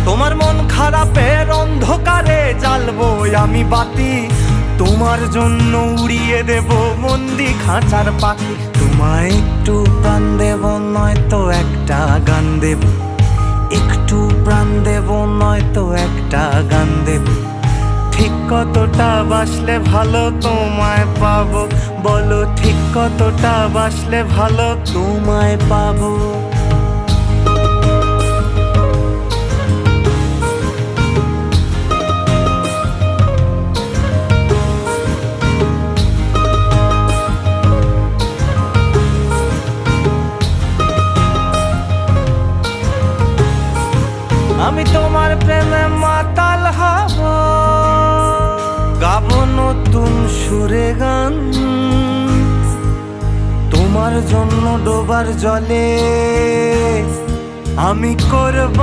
তোমার মন খারাপের অন্ধকারে জ্বালবো আমি বাতি, তোমার জন্য উড়িয়ে দেব বন্দি খাঁচার পাখি। তোমায় একটু প্রাণ দেব নয়তো একটা গান দেব, একটু প্রাণ দেব নয়তো একটা গান দেব। ঠিক কতটা বাসলে ভালো তোমায় পাবো, বলো ঠিক কতটা বাসলে ভালো তোমায় পাবো। আমি তোমার প্রেমে মাতাল হব, গাবো নতুন সুরে গান। তোমার জন্য ডোবার জলে আমি করব